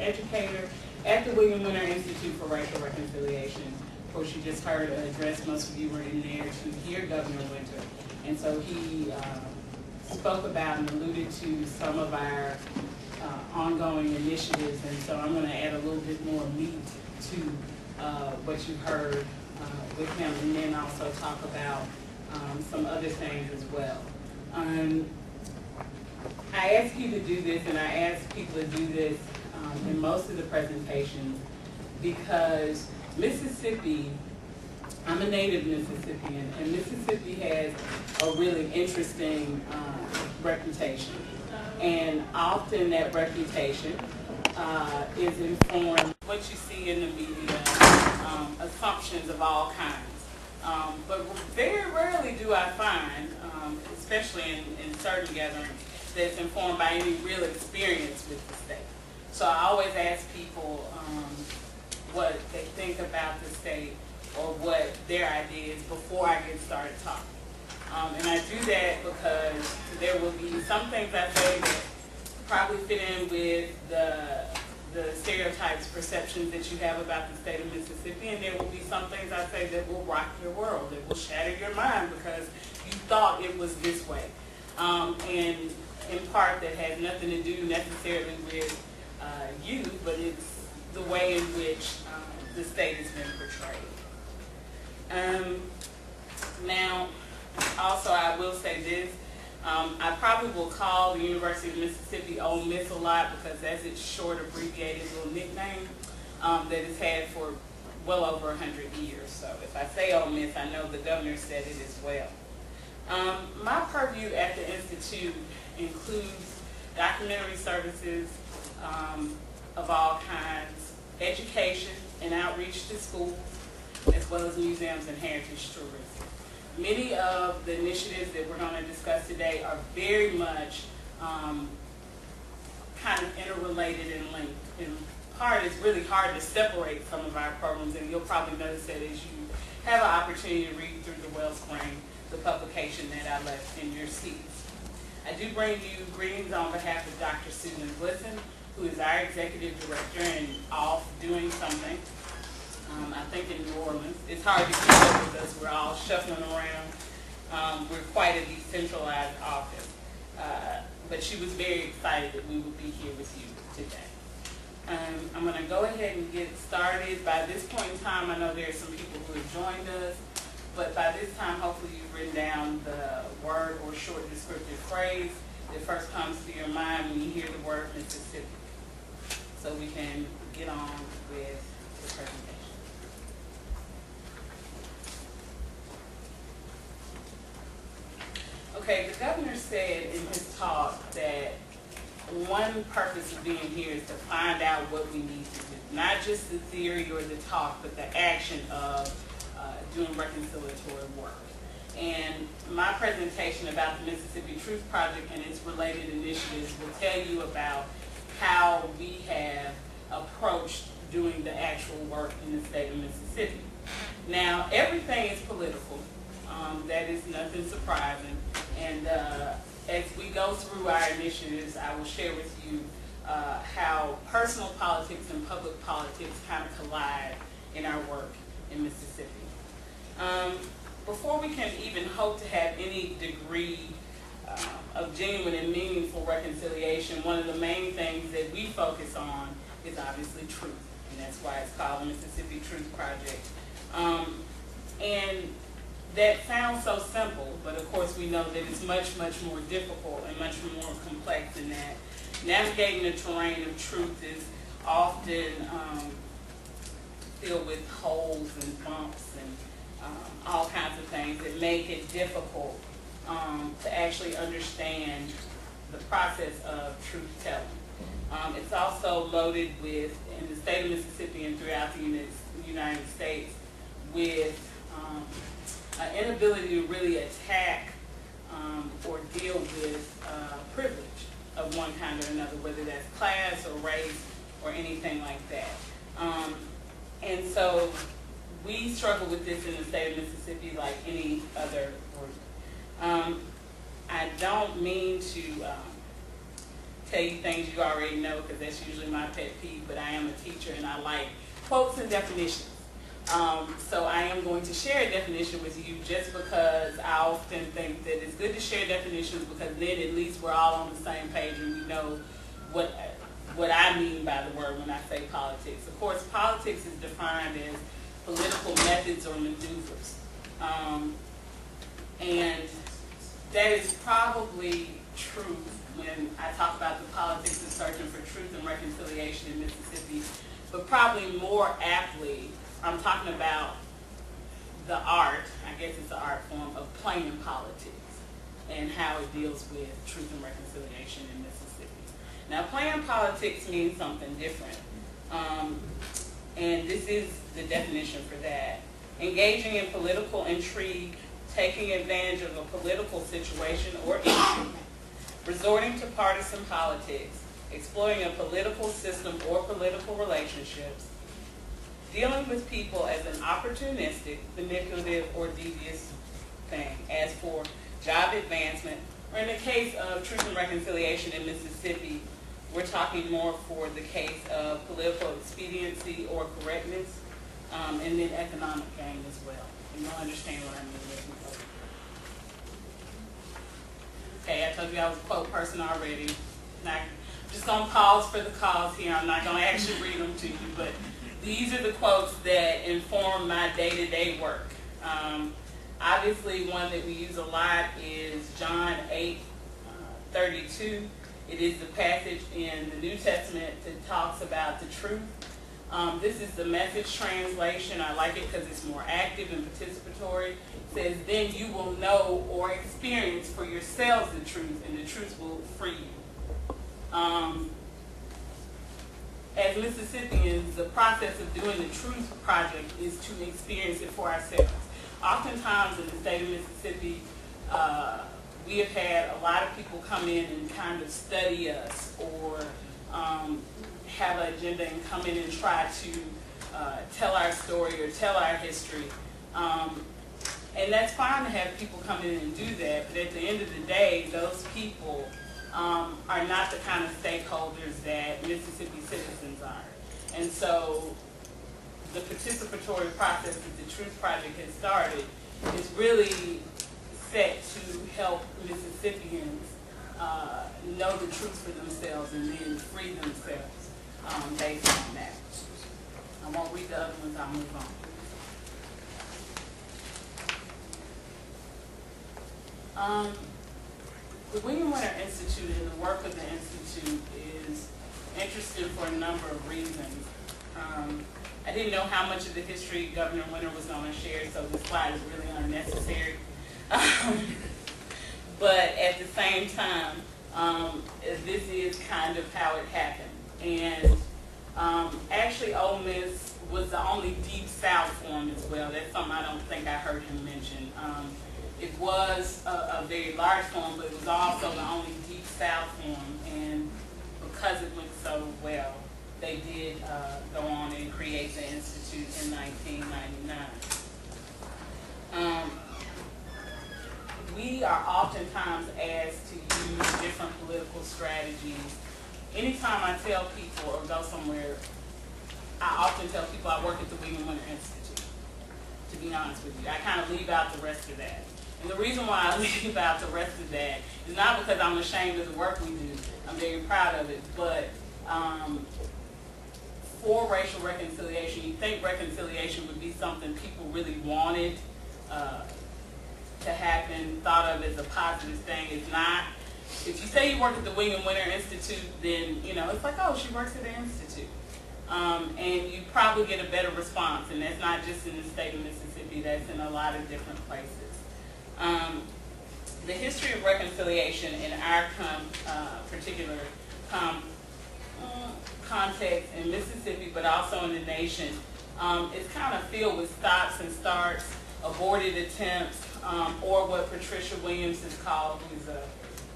educator at the William Winter Institute for Racial Reconciliation. Of course, you just heard an address, most of you were in there to hear Governor Winter. And so he spoke about and alluded to some of our ongoing initiatives, and so I'm going to add a little bit more meat to what you heard with him, and then also talk about some other things as well. I ask you to do this, and I ask people to do this in most of the presentations, because Mississippi, I'm a native Mississippian, and Mississippi has a really interesting reputation. And often that reputation is informed what you see in the media, assumptions of all kinds. But very rarely do I find, especially in certain gatherings, that's informed by any real experience with the state. So I always ask people what they think about the state or what their idea is before I get started talking. And I do that because there will be some things I say that probably fit in with the stereotypes, perceptions that you have about the state of Mississippi, and there will be some things I say that will rock your world, that will shatter your mind because you thought it was this way. And in part that has nothing to do necessarily with you, but it's the way in which the state has been portrayed. Now, also I will say this, I probably will call the University of Mississippi Ole Miss a lot because that's its short abbreviated little nickname that it's had for well over 100 years. So if I say Ole Miss, I know the governor said it as well. My purview at the Institute includes documentary services of all kinds, education and outreach to schools, as well as museums and heritage tourism. Many of the initiatives that we're going to discuss today are very much kind of interrelated and linked. In part, it's really hard to separate some of our programs, and you'll probably notice that as you have an opportunity to read through the Wellspring, the publication that I left in your seats. I do bring you greetings on behalf of Dr. Susan Glisson, who is our executive director and off doing something. I think in New Orleans. It's hard to keep up with us. We're all shuffling around. We're quite a decentralized office. But she was very excited that we would be here with you today. I'm going to go ahead and get started. By this point in time, I know there are some people who have joined us, but by this time, hopefully you've written down the word or short descriptive phrase that first comes to your mind when you hear the word Mississippi. So we can get on with the presentation. Okay, the governor said in his talk that one purpose of being here is to find out what we need to do. Not just the theory or the talk, but the action of doing reconciliatory work. And my presentation about the Mississippi Truth Project and its related initiatives will tell you about how we have approached doing the actual work in the state of Mississippi. Now, everything is political. That is nothing surprising. And as we go through our initiatives, I will share with you how personal politics and public politics kind of collide in our work in Mississippi. Before we can even hope to have any degree of genuine and meaningful reconciliation, one of the main things that we focus on is obviously truth. And that's why it's called the Mississippi Truth Project. And that sounds so simple, but of course we know that it's much, much more difficult and much more complex than that. Navigating the terrain of truth is often filled with holes and bumps and all kinds of things that make it difficult to actually understand the process of truth telling. It's also loaded with, in the state of Mississippi and throughout the United States, with an inability to really attack or deal with privilege of one kind or another, whether that's class or race or anything like that. And so we struggle with this in the state of Mississippi like any other group. I don't mean to tell you things you already know, because that's usually my pet peeve, but I am a teacher and I like quotes and definitions. So I am going to share a definition with you just because I often think that it's good to share definitions, because then at least we're all on the same page and we know what I mean by the word when I say politics. Of course, politics is defined as political methods or maneuvers. And that is probably true when I talk about the politics of searching for truth and reconciliation in Mississippi, but probably more aptly, I'm talking about the art, I guess it's an art form, of playing politics and how it deals with truth and reconciliation in Mississippi. Now, playing politics means something different, and this is the definition for that. Engaging in political intrigue, taking advantage of a political situation or issue, resorting to partisan politics, exploiting a political system or political relationships, dealing with people as an opportunistic, manipulative, or devious thing, as for job advancement, or in the case of truth and reconciliation in Mississippi, we're talking more for the case of political expediency or correctness, and then economic gain as well. And you'll understand what I mean with me. Okay, I told you I was a quote person already. Now, just going to pause for the cause here. I'm not going to actually read them to you, but these are the quotes that inform my day-to-day work. Obviously, one that we use a lot is John 8:32. It is the passage in the New Testament that talks about the truth. This is the Message translation. I like it because it's more active and participatory. It says, then you will know or experience for yourselves the truth, and the truth will free you. As Mississippians, the process of doing the Truth Project is to experience it for ourselves. Oftentimes in the state of Mississippi, we have had a lot of people come in and kind of study us, or have an agenda and come in and try to tell our story or tell our history. And that's fine to have people come in and do that, but at the end of the day, those people are not the kind of stakeholders that Mississippi citizens are. And so the participatory process that the Truth Project has started is really set to help Mississippians know the truth for themselves and then free themselves based on that. I won't read the other ones, I'll move on. The William Winter Institute and the work of the Institute is interesting for a number of reasons. I didn't know how much of the history Governor Winter was going to share, so this slide is really unnecessary. But at the same time, this is kind of how it happened. And actually, Ole Miss was the only Deep South form as well. That's something I don't think I heard him mention. It was a very large form, but it was also the only Deep South form. And because it went so well, they did go on and create the Institute in 1999. We are oftentimes asked to use different political strategies. Anytime I tell people or go somewhere, I often tell people I work at the William Winter Institute, to be honest with you. I kind of leave out the rest of that. And the reason why I leave out the rest of that is not because I'm ashamed of the work we do. I'm very proud of it. But for racial reconciliation, you think reconciliation would be something people really wanted to happen, thought of as a positive thing. It's not. If you say you work at the William Winter Institute, then, you know, it's like, oh, she works at the Institute. And you probably get a better response. And that's not just in the state of Mississippi. That's in a lot of different places. The history of reconciliation in our particular context in Mississippi, but also in the nation, is kind of filled with stops and starts, aborted attempts, or what Patricia Williams has called, who's a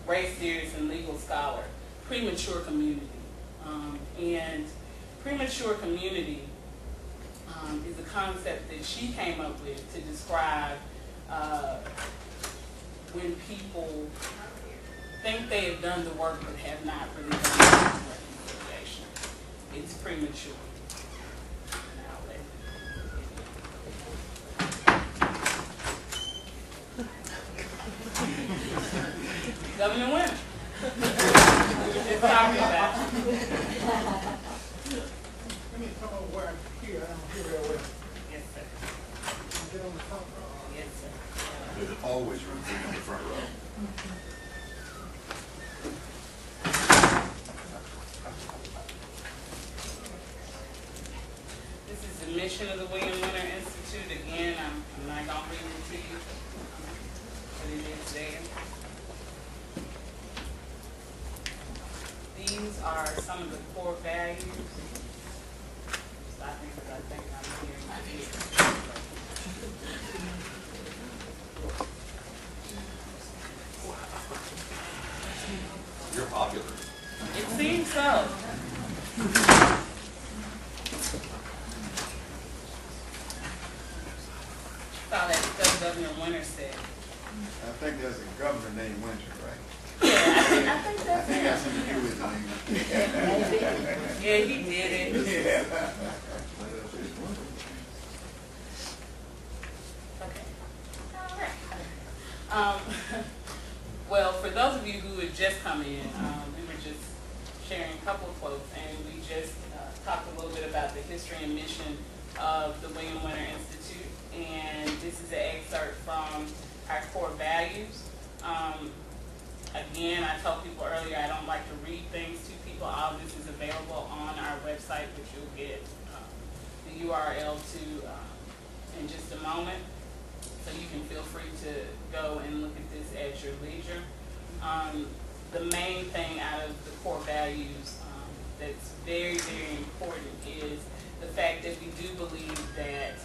race theorist and legal scholar, premature community. And premature community is a concept that she came up with to describe when people think they have done the work but have not really done the reconciliation. It's premature. Governor Winter. We were just talking about. Let me come over where I'm here. I don't hear very well. Yes, sir. Get on the front row. Yes, sir. There's always room for you in the front row. This is the mission of the William Winter Institute. Again, I'm not going to read it to you, but it is there. These are some of the core values. I think I'm hearing. You're popular. It seems so. Saw that stuff Governor Winter said. I think there's a governor named Winter, right? Yeah, I think I that's think that's him. something to do with the name. Yeah, he did it. Yeah. Okay. All right. Well, for those of you who had just come in, we were just sharing a couple of quotes, and we just talked a little bit about the history and mission of the William Winter Institute, and this is an excerpt from our core values. Again, I told people earlier I don't like to read things to people. All this is available on our website, which you'll get the URL to in just a moment. So you can feel free to go and look at this at your leisure. The main thing out of the core values that's very, very important is the fact that we do believe that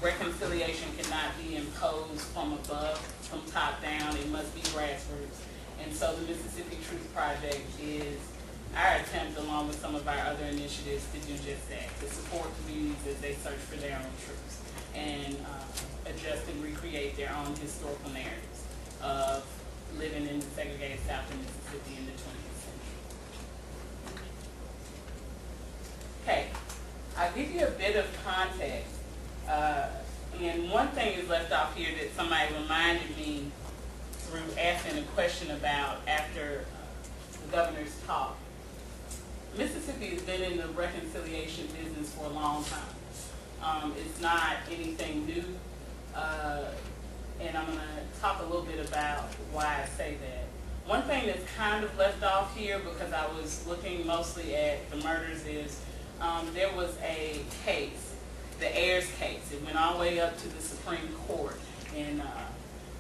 reconciliation cannot be imposed from above, from top down. It must be grassroots. And so the Mississippi Truth Project is our attempt, along with some of our other initiatives, to do just that, to support communities as they search for their own truths and adjust and recreate their own historical narratives of living in the segregated South of Mississippi in the 20th century. Okay, I'll give you a bit of context. And one thing is left off here that somebody reminded me through asking a question about after the governor's talk. Mississippi has been in the reconciliation business for a long time. It's not anything new. And I'm going to talk a little bit about why I say that. One thing that's kind of left off here, because I was looking mostly at the murders, is there was a case, the Ayers case. It went all the way up to the Supreme Court in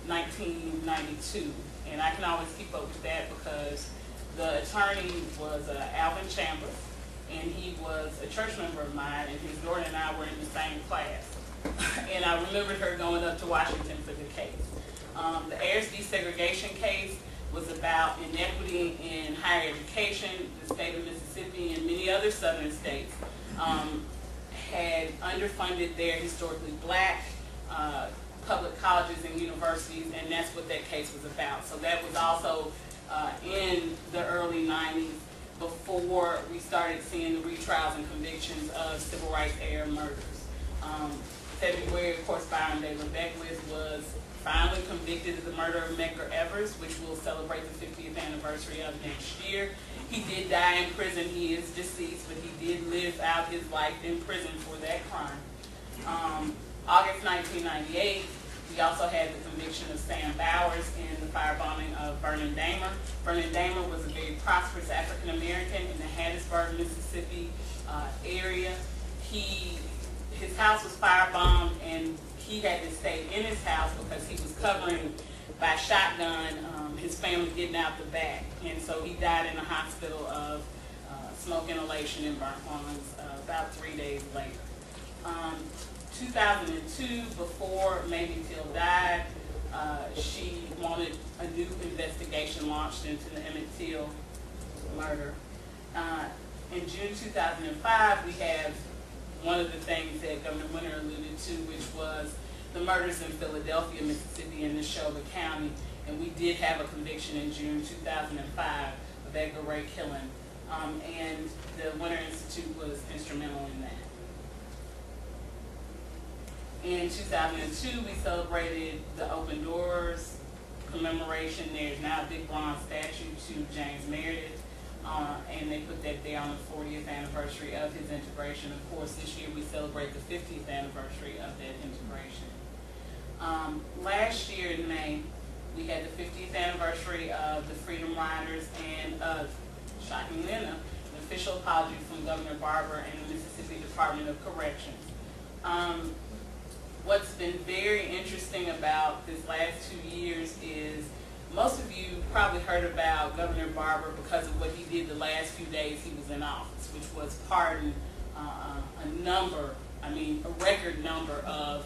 1992. And I can always keep up with that because the attorney was Alvin Chambers, and he was a church member of mine, and his daughter and I were in the same class. And I remembered her going up to Washington for the case. The Ayers desegregation case was about inequity in higher education. The state of Mississippi and many other southern states had underfunded their historically black public colleges and universities, and that's what that case was about. So that was also in the early 90s, before we started seeing the retrials and convictions of civil rights era murders. February, of course, Byron David Beckwith was finally convicted of the murder of Medgar Evers, which we'll celebrate the 50th anniversary of next year. He did die in prison. He is deceased, but he did live out his life in prison for that crime. August 1998, we also had the conviction of Sam Bowers in the firebombing of Vernon Dahmer. Vernon Dahmer was a very prosperous African American in the Hattiesburg, Mississippi area. His house was firebombed, and he had to stay in his house because he was covering by shotgun his family getting out the back. And so he died in a hospital of smoke inhalation and burnt lungs about 3 days later. 2002, before Mamie Till died, she wanted a new investigation launched into the Emmett Till murder. In June 2005, we have one of the things that Governor Winter alluded to, which was the murders in Philadelphia, Mississippi, and Neshoba County, and we did have a conviction in June 2005 of Edgar Ray killing, and the Winter Institute was instrumental in that. In 2002, we celebrated the Open Doors commemoration. There's now a big bronze statue to James Meredith, and they put that there on the 40th anniversary of his integration. Of course, this year we celebrate the 50th anniversary of that integration. Last year in May, we had the 50th anniversary of the Freedom Riders and of, shockingly enough, an official apology from Governor Barber and the Mississippi Department of Corrections. What's been very interesting about this last 2 years is most of you probably heard about Governor Barber because of what he did the last few days he was in office, which was pardon a record number of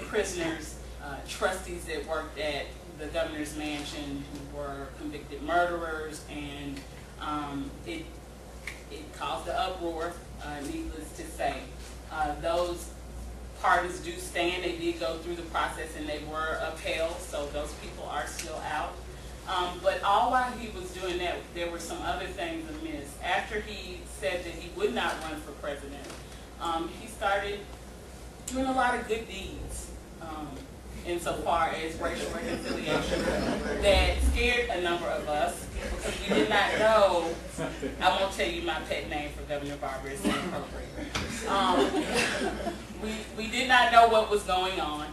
prisoners, trustees that worked at the governor's mansion who were convicted murderers, and it caused an uproar, needless to say. Those pardons do stand. They did go through the process and they were upheld, so those people are still out. But all while he was doing that, there were some other things amiss. After he said that he would not run for president, he started doing a lot of good deeds insofar as racial reconciliation that scared a number of us because we did not know. I won't tell you my pet name for Governor Barber, it's inappropriate. We did not know what was going on,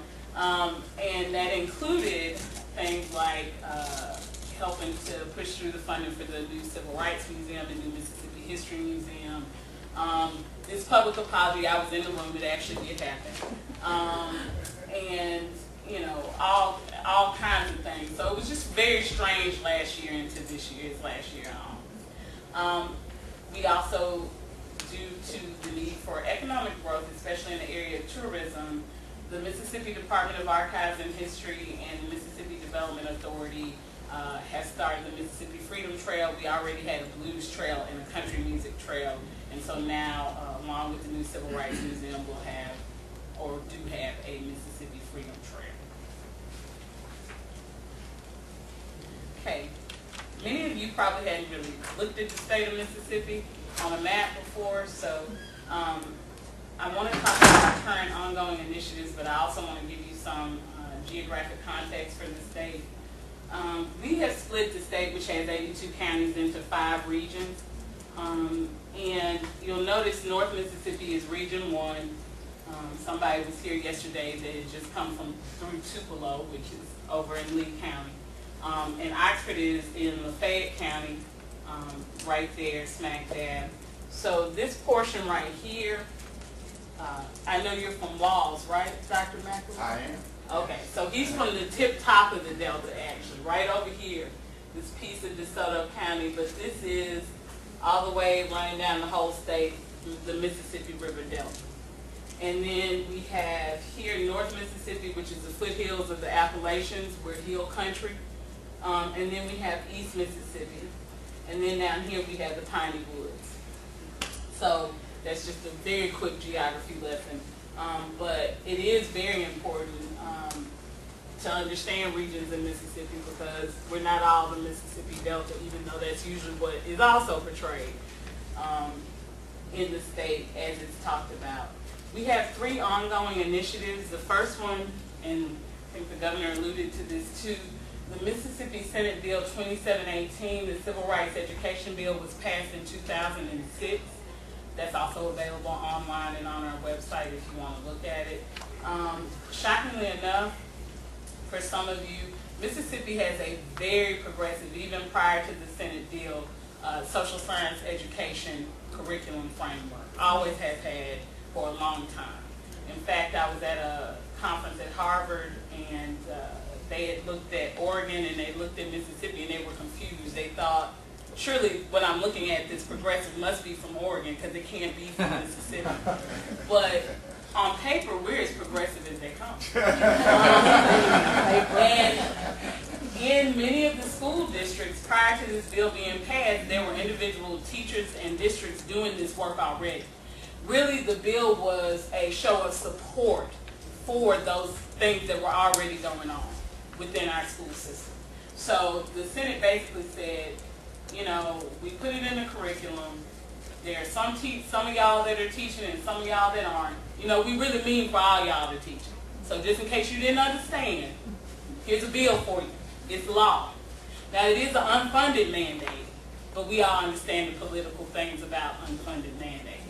and that included things like helping to push through the funding for the new Civil Rights Museum and new Mississippi History Museum. This public apology, I was in the room, it actually did happen. And you know, all kinds of things. So it was just very strange last year into this year's last year on. We also, due to the need for economic growth, especially in the area of tourism, the Mississippi Department of Archives and History and the Mississippi Development Authority has started the Mississippi Freedom Trail. We already had a blues trail and a country music trail, and so now, along with the new Civil Rights Museum, we'll have, or do have, a Mississippi Freedom Trail. Okay, many of you probably hadn't really looked at the state of Mississippi on a map before, so I want to talk about current ongoing initiatives, but I also want to give you some geographic context for the state. We have split the state, which has 82 counties, into 5 regions, and you'll notice North Mississippi is Region 1. Somebody was here yesterday that had just come through Tupelo, which is over in Lee County. And Oxford is in Lafayette County, right there, smack dab. So this portion right here, I know you're from Walls, right, Dr. McElroy? I am. Okay, so he's from the tip top of the Delta, actually, right over here, this piece of DeSoto County, but this is all the way running down the whole state, the Mississippi River Delta. And then we have here North Mississippi, which is the foothills of the Appalachians, we're hill country. And then we have East Mississippi. And then down here we have the Piney Woods. So that's just a very quick geography lesson. But it is very important to understand regions in Mississippi because we're not all the Mississippi Delta, even though that's usually what is also portrayed in the state as it's talked about. We have 3 ongoing initiatives. The first one, and I think the governor alluded to this too, the Mississippi Senate Bill 2718, the Civil Rights Education Bill, was passed in 2006. That's also available online and on our website if you want to look at it. Shockingly enough, for some of you, Mississippi has a very progressive, even prior to the Senate bill, social science education curriculum framework. Always has had for a long time. In fact, I was at a conference at Harvard and they had looked at Oregon and they looked at Mississippi and they were confused. They thought, surely what I'm looking at, this progressive must be from Oregon because it can't be from Mississippi. But on paper, we're as progressive as they come. And in many of the school districts, prior to this bill being passed, there were individual teachers and districts doing this work already. Really, the bill was a show of support for those things that were already going on within our school system. So the Senate basically said, you know, we put it in the curriculum. There are some of y'all that are teaching and some of y'all that aren't. You know, we really mean for all y'all to teach. So just in case you didn't understand, here's a bill for you. It's law. Now it is an unfunded mandate, but we all understand the political things about unfunded mandates.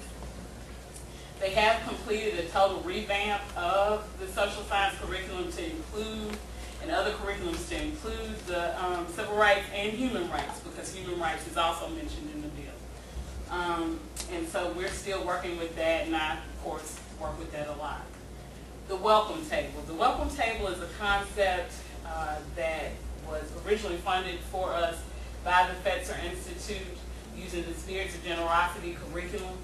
They have completed a total revamp of the social science curriculum to include, and other curriculums to include the civil rights and human rights, because human rights is also mentioned in the bill. And so we're still working with that, and I, of course, work with that a lot. The welcome table. The welcome table is a concept that was originally funded for us by the Fetzer Institute using the Spirits of Generosity curriculum.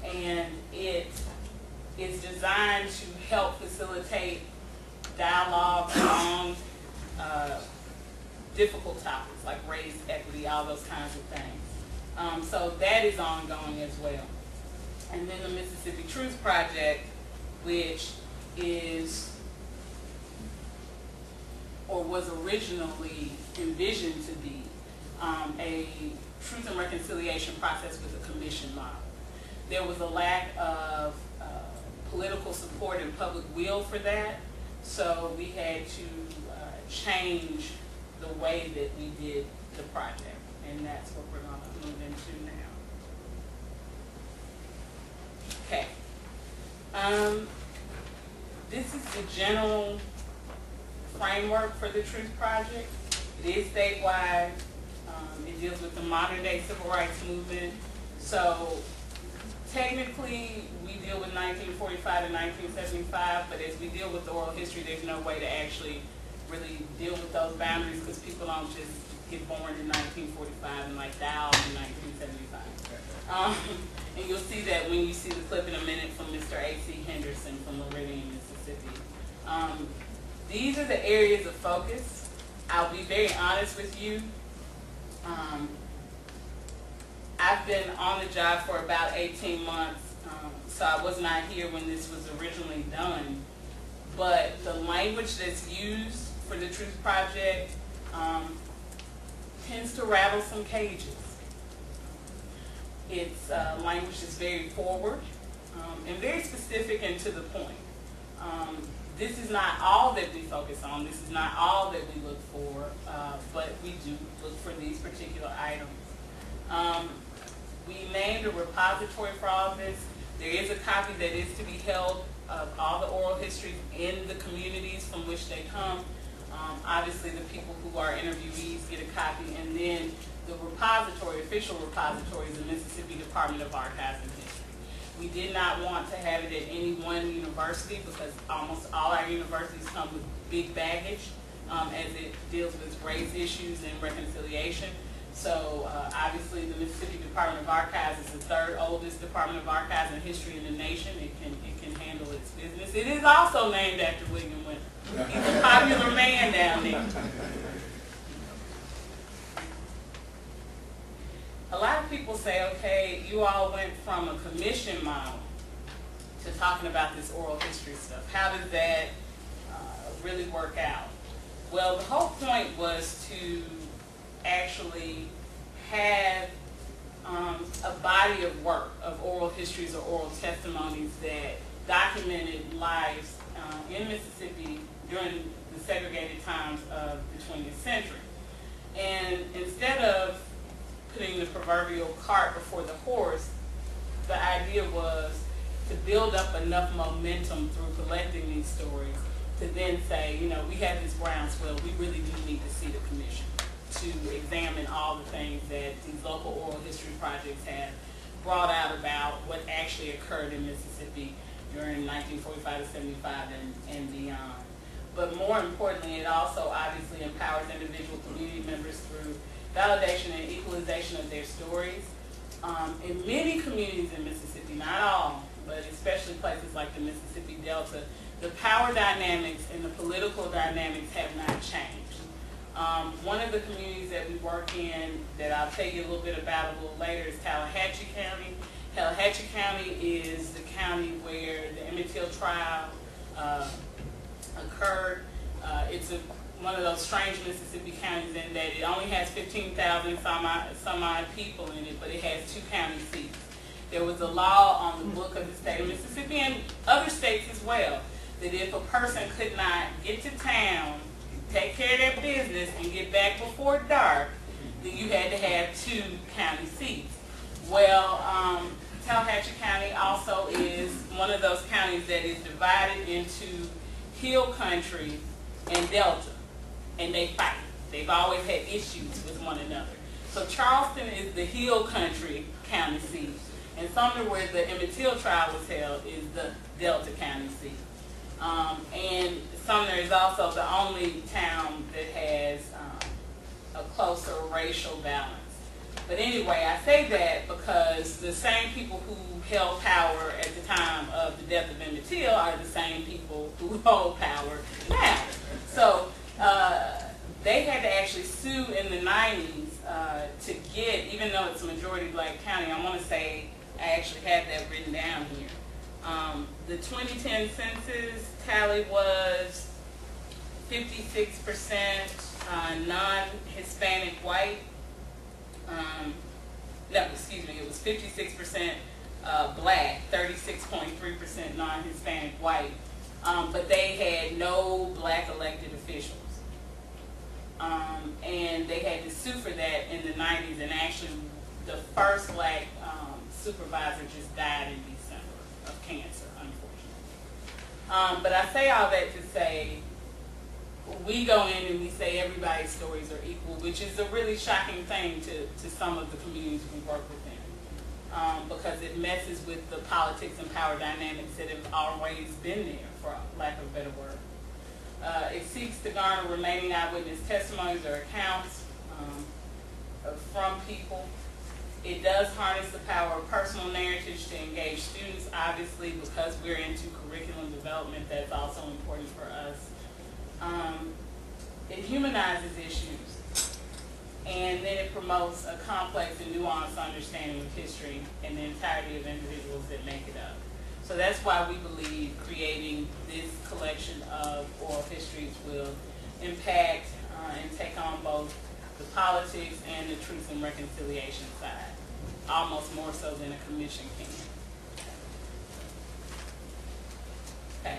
And it is designed to help facilitate dialogue on difficult topics like race, equity, all those kinds of things. So that is ongoing as well. And then the Mississippi Truth Project, which is, or was originally envisioned to be, a truth and reconciliation process with a commission model. There was a lack of political support and public will for that, so we had to change the way that we did the project, and that's what we're going to move into now. Okay. This is the general framework for the Truth Project. It is statewide. It deals with the modern day civil rights movement. So technically, we deal with 1945 and 1975, but as we deal with the oral history, there's no way to actually really deal with those boundaries because people don't just get born in 1945 and like die off in 1975. And you'll see that when you see the clip in a minute from Mr. A.C. Henderson from Meridian, Mississippi. These are the areas of focus. I'll be very honest with you. I've been on the job for about 18 months, so I was not here when this was originally done. But the language that's used for the Truth Project tends to rattle some cages. It's language that's very forward and very specific and to the point. This is not all that we focus on. This is not all that we look for, but we do look for these particular items. We named a repository for all of this. There is a copy that is to be held of all the oral history in the communities from which they come. Obviously, the people who are interviewees get a copy, and then the repository, official repository, is the Mississippi Department of Archives and History. We did not want to have it at any one university because almost all our universities come with big baggage as it deals with race issues and reconciliation. So obviously the Mississippi Department of Archives is the third oldest Department of Archives and History in the nation. It can handle its business. It is also named after William Winter. He's a popular man down there. A lot of people say, okay, you all went from a commission model to talking about this oral history stuff. How does that really work out? Well, the whole point was to actually have a body of work of oral histories or oral testimonies that documented lives in Mississippi during the segregated times of the 20th century. And instead of putting the proverbial cart before the horse, the idea was to build up enough momentum through collecting these stories to then say, you know, we have this groundswell, we really do need to see the commission to examine all the things that these local oral history projects have brought out about what actually occurred in Mississippi during 1945 to 75 and beyond. But more importantly, it also obviously empowers individual community members through validation and equalization of their stories. In many communities in Mississippi, not all, but especially places like the Mississippi Delta, the power dynamics and the political dynamics have not changed. One of the communities that we work in that I'll tell you a little bit about a little later is Tallahatchie County. Tallahatchie County is the county where the Emmett Till trial occurred. It's one of those strange Mississippi counties in that it only has 15,000 some odd people in it, but it has 2 county seats. There was a law on the book of the state of Mississippi and other states as well, that if a person could not get to town, take care of their business, and get back before dark, then you had to have 2 county seats. Well, Tallahatchie County also is one of those counties that is divided into hill country and delta, and they fight. They've always had issues with one another. So Charleston is the hill country county seat, and Sumner, where the Emmett Till trial was held, is the delta county seat. And Sumner is also the only town that has a closer racial balance. But anyway, I say that because the same people who held power at the time of the death of Emmett Till are the same people who hold power now. So they had to actually sue in the 90s to get, even though it's a majority black county, I want to say, I actually have that written down here. The 2010 census tally was 56% non-Hispanic white. No, excuse me, it was 56% black, 36.3% non-Hispanic white. But they had no black elected officials. And they had to sue for that in the 90s, and actually the first black supervisor just died in December of cancer, unfortunately. But I say all that to say, we go in and we say everybody's stories are equal, which is a really shocking thing to some of the communities we work within, because it messes with the politics and power dynamics that have always been there, for lack of a better word. It seeks to garner remaining eyewitness testimonies or accounts from people. It does harness the power of personal narratives to engage students, obviously, because we're into curriculum development. That's also important for us. It humanizes issues, and then it promotes a complex and nuanced understanding of history and the entirety of individuals that make it up. So that's why we believe creating this collection of oral histories will impact and take on both the politics and the truth and reconciliation side, almost more so than a commission can. Okay.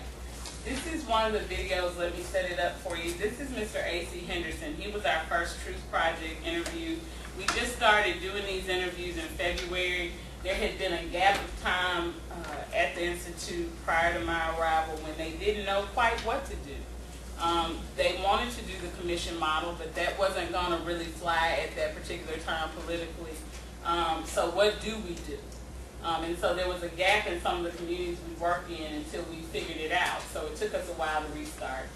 This is one of the videos. Let me set it up for you. This is Mr. A.C. Henderson. He was our first Truth Project interview. We just started doing these interviews in February. There had been a gap of time at the Institute prior to my arrival when they didn't know quite what to do. They wanted to do the commission model, but that wasn't going to really fly at that particular time politically. So what do we do? And so there was a gap in some of the communities we work in until we figured it out. So it took us a while to restart.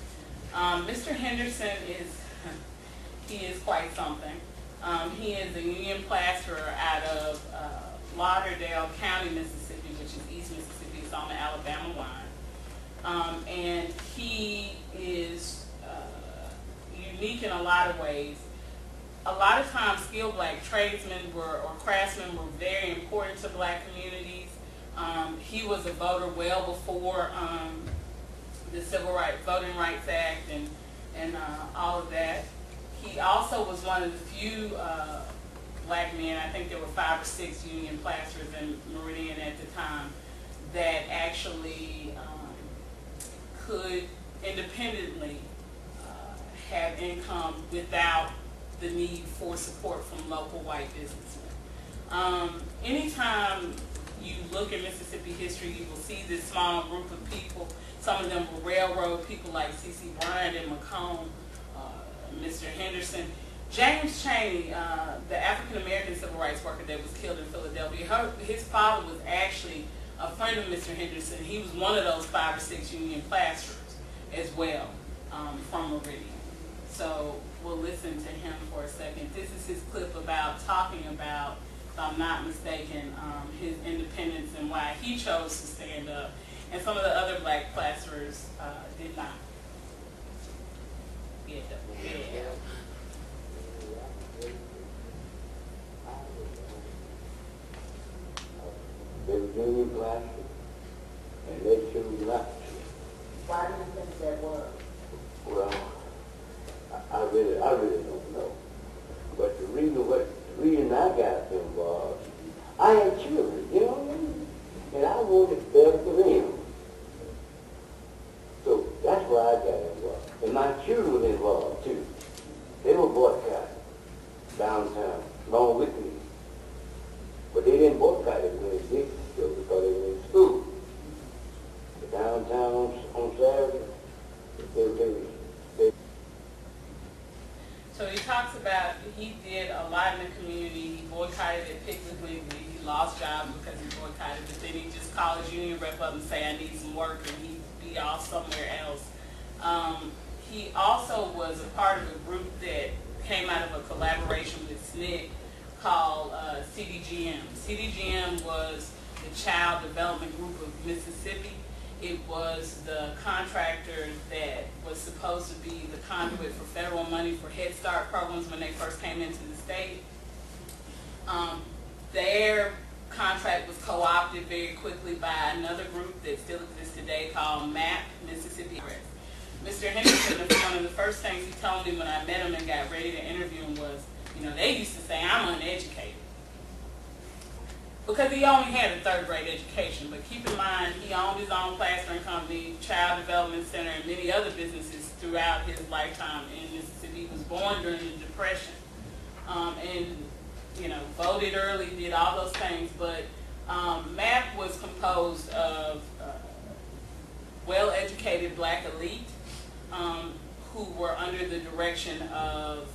Mr. Henderson he is quite something. He is a union plasterer out of Lauderdale County, Mississippi, which is East Mississippi. It's on the Alabama line. And he is unique in a lot of ways. A lot of times skilled black tradesmen or craftsmen were very important to black communities. He was a voter well before the Voting Rights Act and all of that. He also was one of the few black men, I think there were 5 or 6 union plasterers in Meridian at the time, that actually could independently have income without the need for support from local white businessmen. Anytime you look at Mississippi history, you will see this small group of people. Some of them were railroad people like C.C. Bryant and McComb, Mr. Henderson. James Chaney, the African-American civil rights worker that was killed in Philadelphia, his father was actually a friend of Mr. Henderson. He was one of those 5 or 6 union plasterers as well from Meridian. So we'll listen to him for a second. This is his clip about talking about, if I'm not mistaken, his independence and why he chose to stand up, and some of the other black plasterers did not. Yeah. They were union plasters, and they chose not to. Why that was? Well, I really don't know. But the reason I got involved, I had children, you know what I mean? And I wanted better for them. So that's why I got involved. And my children were involved too. They were boycotted downtown, along with me. But they didn't boycott it when they did still because they were in school. But downtown on Saturday, they So he talks about he did a lot in the community. He boycotted at Piggly Wiggly. He lost jobs because he boycotted, but then he just called his union rep up and say, I need some work, and he'd be off somewhere else. He also was a part of a group that came out of a collaboration with SNCC called CDGM. CDGM was the Child Development Group of Mississippi. It was the contractor that was supposed to be the conduit for federal money for Head Start programs when they first came into the state. Their contract was co-opted very quickly by another group that still exists today called MAP, Mississippi Press. Mr. Henderson, one of the first things he told me when I met him and got ready to interview him was, you know, they used to say I'm uneducated. Because he only had a third-grade education, but keep in mind, he owned his own plastering company, Child Development Center, and many other businesses throughout his lifetime in Mississippi. He was born during the Depression, and, you know, voted early, did all those things, but MAP was composed of well-educated black elite who were under the direction of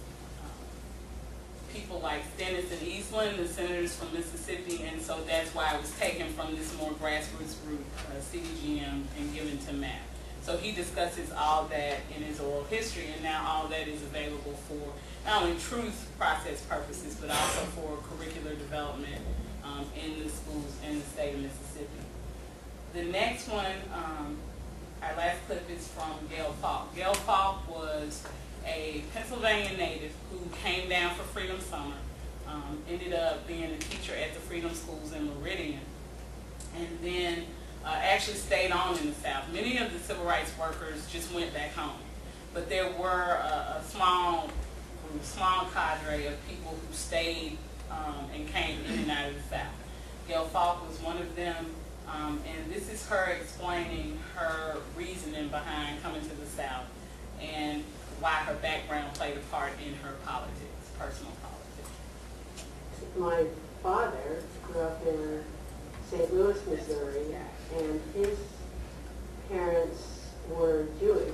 people like Stennis and Eastland, the senators from Mississippi, and so that's why it was taken from this more grassroots group, CDGM, and given to MAP. So he discusses all that in his oral history, and now all that is available for not only truth process purposes, but also for curricular development in the schools in the state of Mississippi. The next one, our last clip is from Gail Falk. Gail Falk was a Pennsylvania native who came down for Freedom Summer, ended up being a teacher at the Freedom Schools in Meridian, and then actually stayed on in the South. Many of the civil rights workers just went back home, but there were a small cadre of people who stayed and came in and out of the South. Gail Falk was one of them, and this is her explaining her reasoning behind coming to the South and why her background played a part in her politics, personal politics. My father grew up in St. Louis, Missouri, and his parents were Jewish,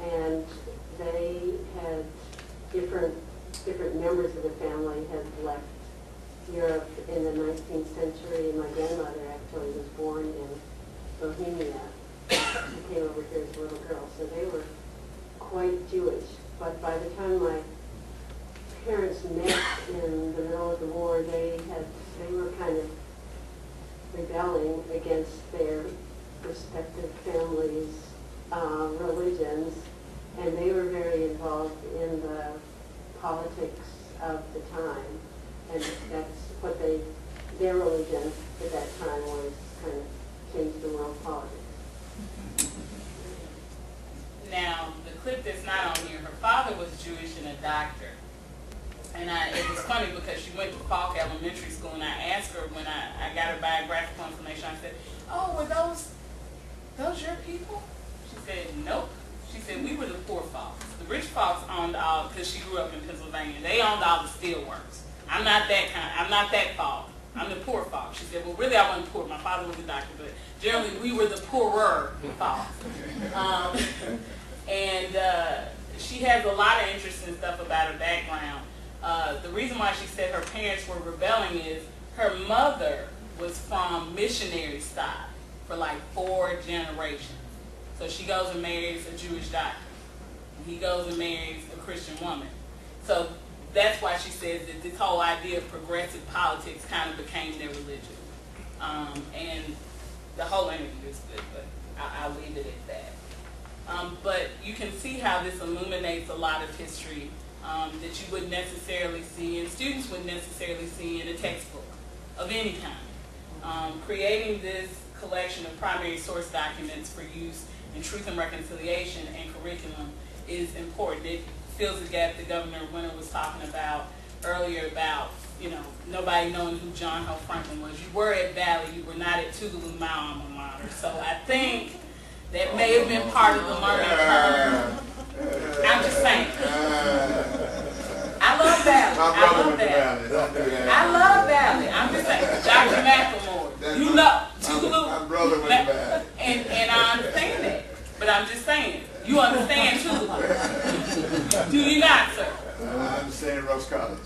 and they had different members of the family had left Europe in the 19th century, and my grandmother actually was born in Bohemia. She came over here as a little girl, so they were quite Jewish. But by the time my parents met in the middle of the war, they were kind of rebelling against their respective families' religions, and they were very involved in the politics of the time. And that's what their religion at that time was, kind of change the world politics. Now, the clip that's not on here, her father was Jewish and a doctor. And it was funny because she went to Falk Elementary School, and I asked her when I got her biographical information, I said, oh, were those your people? She said, nope. She said, we were the poor Falks. The rich Falks owned all, because she grew up in Pennsylvania, they owned all the steelworks. I'm not that Falk. I'm the poor Falk. She said, well, really I wasn't poor. My father was a doctor, but generally we were the poorer Falks. And she has a lot of interesting stuff about her background. The reason why she said her parents were rebelling is her mother was from missionary stock for like 4 generations. So she goes and marries a Jewish doctor. He goes and marries a Christian woman. So that's why she says that this whole idea of progressive politics kind of became their religion. And the whole interview is good, but I'll leave it at that. But you can see how this illuminates a lot of history that you wouldn't necessarily see, and students wouldn't necessarily see in a textbook of any kind. Creating this collection of primary source documents for use and truth and reconciliation and curriculum is important. It fills the gap that Governor Winter was talking about earlier about, you know, nobody knowing who John Hope Franklin was. You were at Valley, you were not at Tougaloo, my alma mater. So I think that may have been part of the learning curve. I'm just saying. I love Valley. I love Valley. I love Valley. I'm just saying. Dr. McLemore, you know, Tougaloo. My brother was bad. And I understand that. But I'm just saying, you understand Tougaloo. Do you not, sir? I understand Rose College.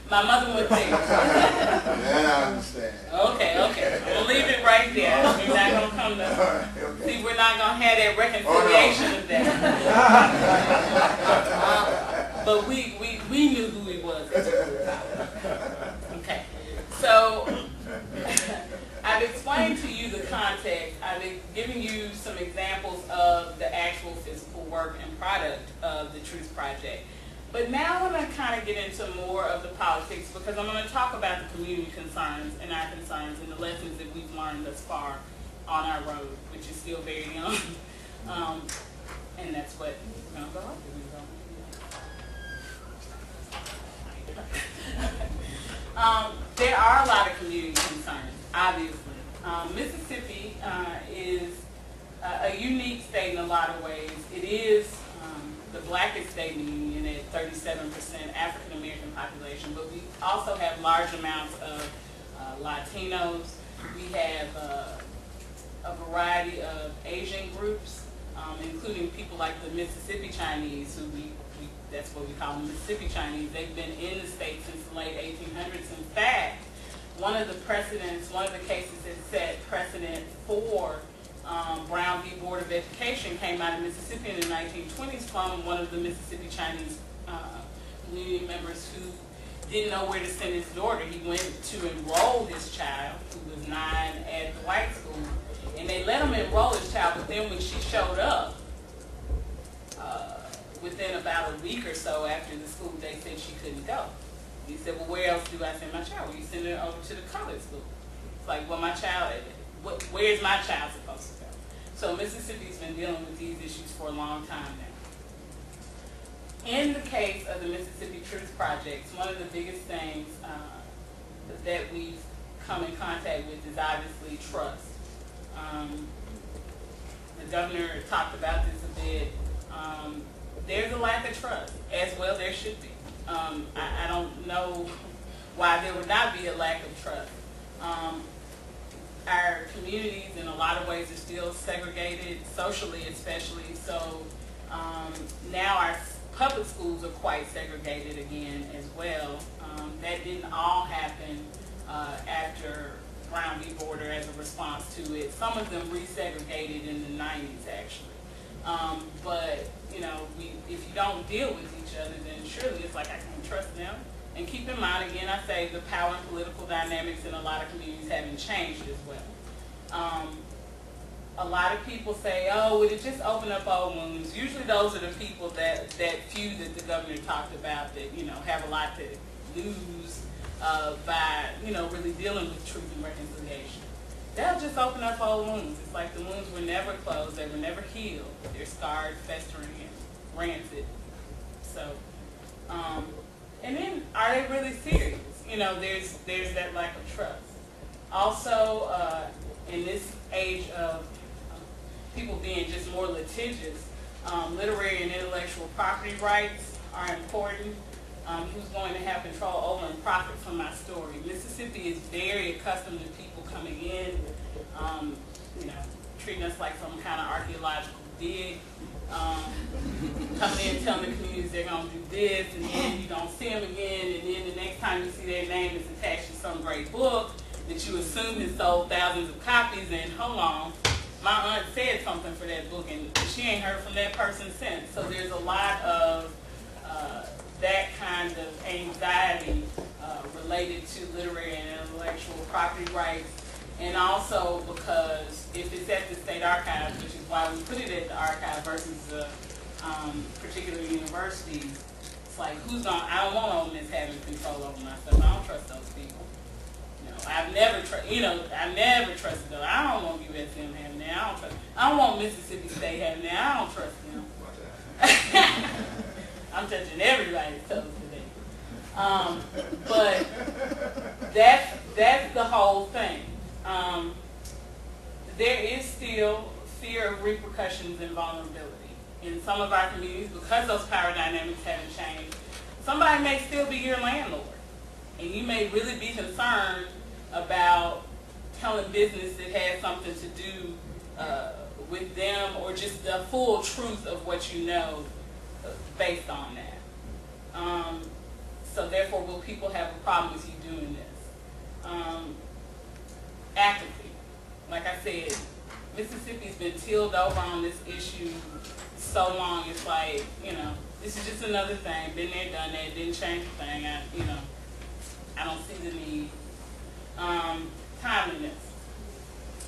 My mother went there. That I understand. Okay. I'm going to leave it right there. We're not going to come to... See, we're not going to have that reconciliation of that. But we knew who he was. Okay. So, I've explained to you the context. I've given you some examples of the actual physical work and product of the Truth Project. But now I'm going to kind of get into more of the politics because I'm going to talk about the community concerns and our concerns and the lessons that we've learned thus far on our road, which is still very young. And that's what we're going to go over. There are a lot of community concerns, obviously. Mississippi is a unique state in a lot of ways. It is the blackest state in the union at 37% African American population, but we also have large amounts of Latinos. We have a variety of Asian groups, including people like the Mississippi Chinese, who that's what we call them, Mississippi Chinese. They've been in the state since the late 1800s. In fact, one of the cases that set precedent for Brown v. Board of Education came out of Mississippi in the 1920s from one of the Mississippi Chinese community members who didn't know where to send his daughter. He went to enroll his child, who was 9, at the white school, and they let him enroll his child, but then when she showed up, within about a week or so after the school, they said she couldn't go. He said, well, where else do I send my child? Well, you send her over to the colored school. It's like, well, my child, where is my child supposed to go? So Mississippi's been dealing with these issues for a long time now. In the case of the Mississippi Truth Project, one of the biggest things that we've come in contact with is obviously trust. The governor talked about this a bit. There's a lack of trust, as well there should be. I don't know why there would not be a lack of trust. Our communities in a lot of ways are still segregated, socially especially, so now our public schools are quite segregated again as well. That didn't all happen after Brown v. Boarder as a response to it. Some of them resegregated in the 90s actually. But, you know, if you don't deal with each other, then surely it's like I can't trust them. And keep in mind, again, I say the power and political dynamics in a lot of communities haven't changed as well. A lot of people say, oh, would it just open up old wounds? Usually those are the people that few that the governor talked about that, you know, have a lot to lose by, you know, really dealing with truth and reconciliation. They'll just open up old wounds. It's like the wounds were never closed, they were never healed. They're scarred, festering, and rancid. So, and then, are they really serious? You know, there's that lack of trust. Also, in this age of people being just more litigious, literary and intellectual property rights are important. Who's going to have control over and profit from my story? Mississippi is very accustomed to people coming in, you know, treating us like some kind of archaeological dig, coming in telling the communities they're going to do this, and then you don't see them again, and then the next time you see their name is attached to some great book that you assume has sold thousands of copies, and hold on, my aunt said something for that book, and she ain't heard from that person since. So there's a lot of that kind of anxiety related to literary and intellectual property rights, and also because if it's at the state archives, which is why we put it at the archive versus the particular universities, it's like, I don't want Ole Miss having control over my stuff. I don't trust those people. I've never trusted them. I don't want USM having that. I don't want Mississippi State having that. I don't trust them. I'm touching everybody's toes today. But that's the whole thing. There is still fear of repercussions and vulnerability in some of our communities because those power dynamics haven't changed. Somebody may still be your landlord, and you may really be concerned about telling business that has something to do with them, or just the full truth of what you know based on that. So therefore, will people have a problem with you doing this? Apathy. Like I said, Mississippi's been tilled over on this issue so long. It's like, this is just another thing. Been there, done that. Didn't change a thing. I don't see the need. Timeliness.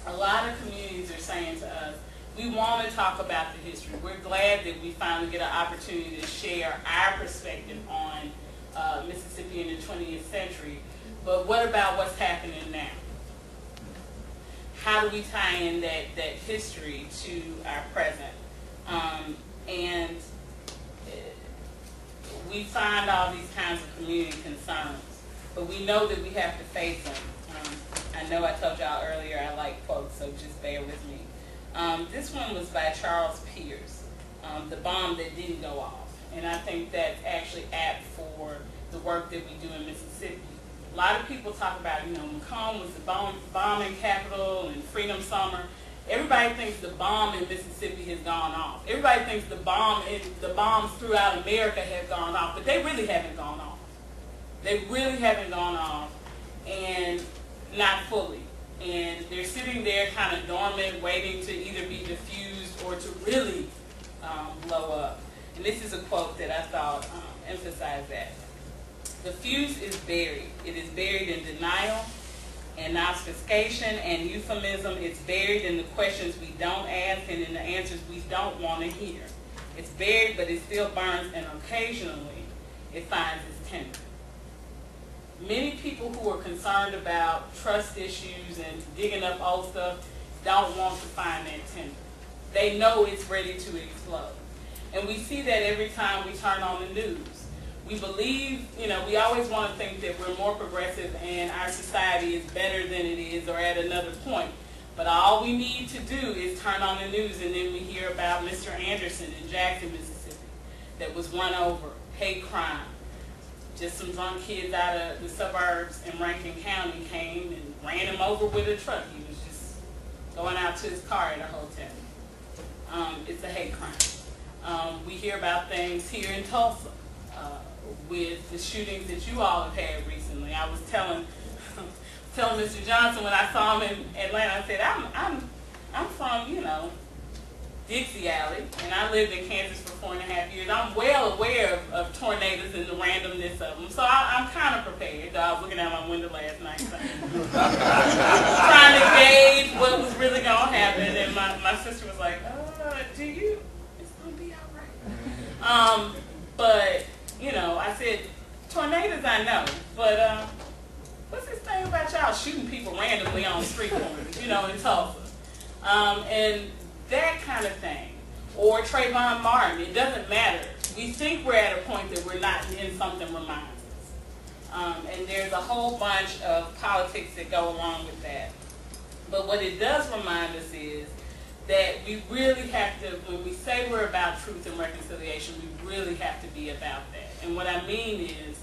A lot of communities are saying to us, we want to talk about the history. We're glad that we finally get an opportunity to share our perspective on Mississippi in the 20th century. But what about what's happening now? How do we tie in that history to our present? And we find all these kinds of community concerns, but we know that we have to face them. I know I told y'all earlier I like quotes, so just bear with me. This one was by Charles Pierce, The Bomb That Didn't Go Off. And I think that's actually apt for the work that we do in Mississippi. A lot of people talk about, Macomb was the bombing capital and Freedom Summer. Everybody thinks the bomb in Mississippi has gone off. Everybody thinks the bombs throughout America have gone off, but they really haven't gone off. They really haven't gone off, and not fully. And they're sitting there kind of dormant, waiting to either be diffused or to really blow up. And this is a quote that I thought emphasized that. The fuse is buried. It is buried in denial and obfuscation and euphemism. It's buried in the questions we don't ask and in the answers we don't want to hear. It's buried, but it still burns, and occasionally it finds its tinder. Many people who are concerned about trust issues and digging up old stuff don't want to find that tinder. They know it's ready to explode. And we see that every time we turn on the news. We believe, we always want to think that we're more progressive and our society is better than it is or at another point. But all we need to do is turn on the news, and then we hear about Mr. Anderson in Jackson, Mississippi, that was run over, hate crime. Just some drunk kids out of the suburbs in Rankin County came and ran him over with a truck. He was just going out to his car at a hotel. It's a hate crime. We hear about things here in Tulsa with the shootings that you all have had recently. I was telling Mr. Johnson when I saw him in Atlanta, I said, I'm from, Dixie Alley, and I lived in Kansas for 4.5 years. I'm well aware of tornadoes and the randomness of them, so I'm kind of prepared. I was looking out my window last night, trying to gauge what was really going to happen, and my sister was like, do you? It's going to be all right. But, I said, tornadoes I know, but what's this thing about y'all shooting people randomly on street corners, in Tulsa? And that kind of thing. Or Trayvon Martin, it doesn't matter. We think we're at a point that we're not, and something reminds us. And there's a whole bunch of politics that go along with that. But what it does remind us is that we really have to, when we say we're about truth and reconciliation, we really have to be about that. And what I mean is,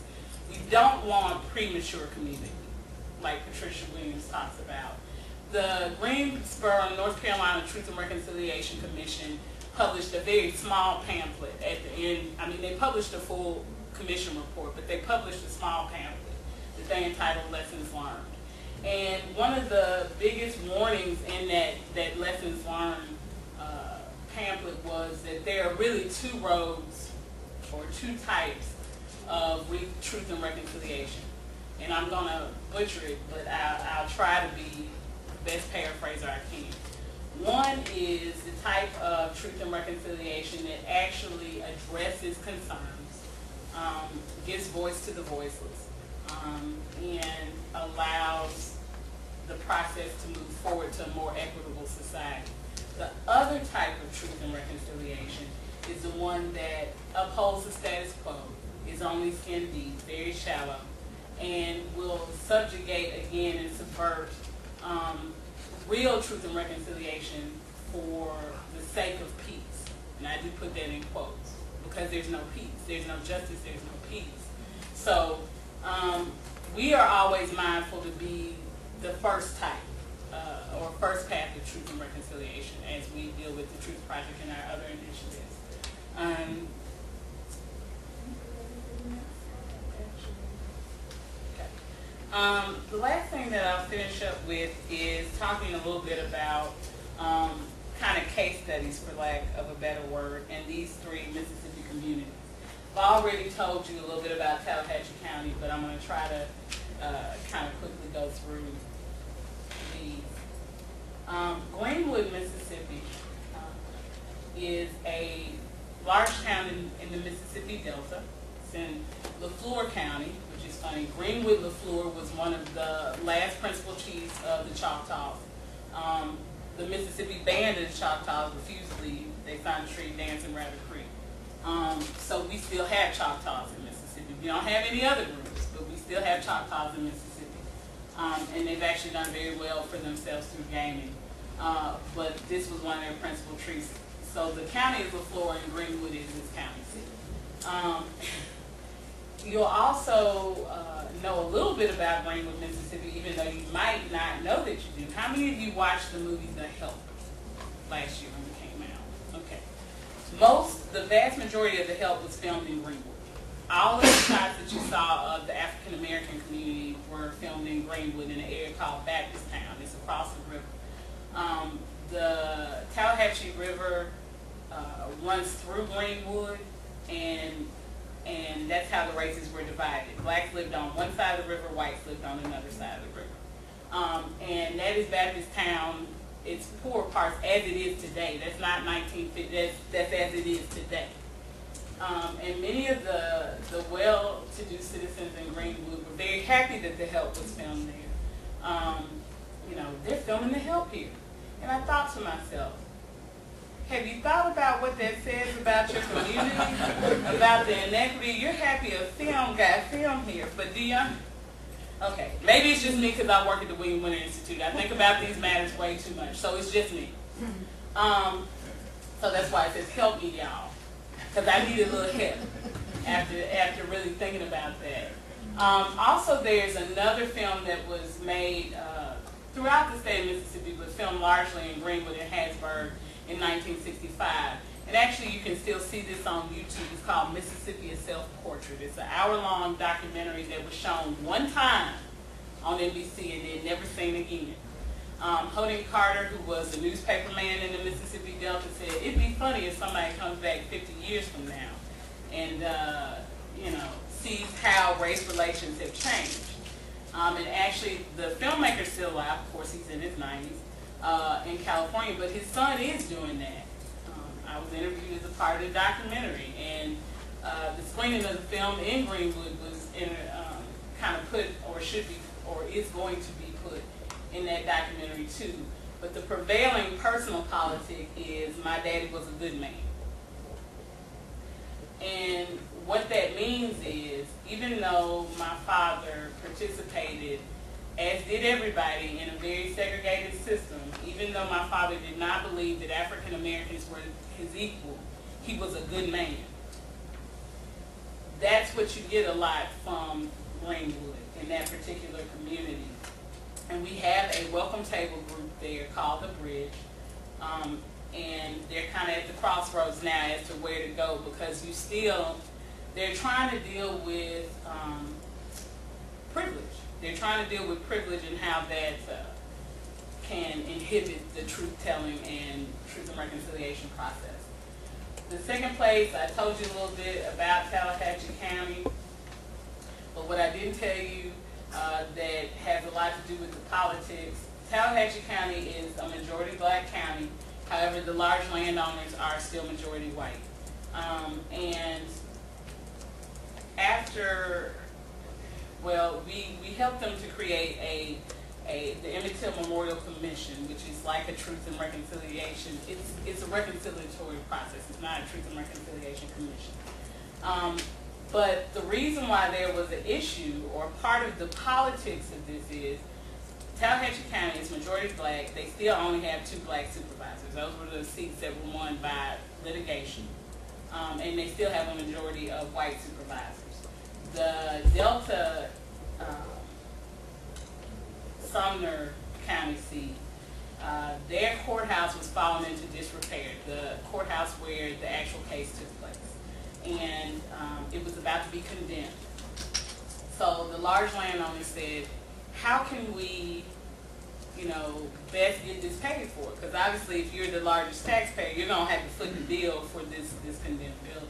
we don't want premature community, like Patricia Williams talks about. The Greensboro, North Carolina Truth and Reconciliation Commission published a very small pamphlet at the end. I mean, they published a full commission report, but they published a small pamphlet that they entitled Lessons Learned. And one of the biggest warnings in that Lessons Learned pamphlet was that there are really two roads or two types of truth and reconciliation. And I'm going to butcher it, but I'll try to be the best paraphraser I can. One is the type of truth and reconciliation that actually addresses concerns, gives voice to the voiceless, and allows the process to move forward to a more equitable society. The other type of truth and reconciliation is the one that upholds the status quo, is only skin deep, very shallow, and will subjugate again and subvert real truth and reconciliation for the sake of peace. And I do put that in quotes because there's no peace, there's no justice, there's no peace. So we are always mindful to be the first type or first path of truth and reconciliation as we deal with the Truth Project and our other initiatives. The last thing that I'll finish up with is talking a little bit about kind of case studies, for lack of a better word, in these three Mississippi communities. I've already told you a little bit about Tallahatchie County, but I'm going to try to kind of quickly go through these. Greenwood, Mississippi is a large town in the Mississippi Delta. It's in Leflore County, which is funny. Greenwood Leflore was one of the last principal chiefs of the Choctaws. The Mississippi Band of the Choctaws refused to leave. They signed a treaty dancing Rabbit Creek. So we still have Choctaws in Mississippi. We don't have any other groups, but we still have Choctaws in Mississippi. And they've actually done very well for themselves through gaming. But this was one of their principal treaties. So the county is Leflore and Greenwood is its county seat. You'll also know a little bit about Greenwood, Mississippi, even though you might not know that you do. How many of you watched the movie The Help last year when it came out? Okay. The vast majority of The Help was filmed in Greenwood. All of the shots that you saw of the African American community were filmed in Greenwood in an area called Baptist-town. It's across the river. The Tallahatchie River runs through Greenwood, and that's how the races were divided. Blacks lived on one side of the river, whites lived on another side of the river. And that is Baptist-town, its poor parts as it is today. That's not 1950, that's as it is today. And many of the well-to-do citizens in Greenwood were very happy that The Help was filmed there. They're filming The Help here. And I thought to myself, have you thought about what that says about your community, about the inequity? You're happy a film got filmed here, but do you? Okay, maybe it's just me because I work at the William Winter Institute. I think about these matters way too much, so it's just me. So that's why it says help me, y'all, because I need a little help after really thinking about that. Also, there's another film that was made throughout the state of Mississippi, but filmed largely in Greenwood and Hattiesburg in 1965. And actually, you can still see this on YouTube. It's called Mississippi: A Self-Portrait. It's an hour-long documentary that was shown one time on NBC and then never seen again. Hoden Carter, who was a newspaper man in the Mississippi Delta, said it'd be funny if somebody comes back 50 years from now and sees how race relations have changed. And actually, the filmmaker's still alive. Of course, he's in his 90s in California, but his son is doing that. I was interviewed as a part of the documentary, and the screening of the film in Greenwood was kind of put, or should be, or is going to be put in that documentary too. But the prevailing personal politic is my daddy was a good man. And what that means is, even though my father participated, as did everybody, in a very segregated system, even though my father did not believe that African Americans were his equal, he was a good man. That's what you get a lot from Greenwood in that particular community. And we have a welcome table group there called The Bridge. And they're kind of at the crossroads now as to where to go, because they're trying to deal with privilege. They're trying to deal with privilege and how that can inhibit the truth-telling and truth and reconciliation process. The second place, I told you a little bit about Tallahatchie County, but what I didn't tell you that has a lot to do with the politics, Tallahatchie County is a majority black county. However, the large landowners are still majority white. And after Well, we helped them to create the Emmett Till Memorial Commission, which is like a truth and reconciliation. It's a reconciliatory process. It's not a truth and reconciliation commission. But the reason why there was an issue, or part of the politics of this, is Tallahatchie County is majority black. They still only have 2 black supervisors. Those were the seats that were won by litigation. And they still have a majority of white supervisors. The Delta Sumner County seat, their courthouse was falling into disrepair, the courthouse where the actual case took place. And it was about to be condemned. So the large landowners said, how can we, best get this paid for? Because obviously if you're the largest taxpayer, you're going to have to foot the bill for this condemned building.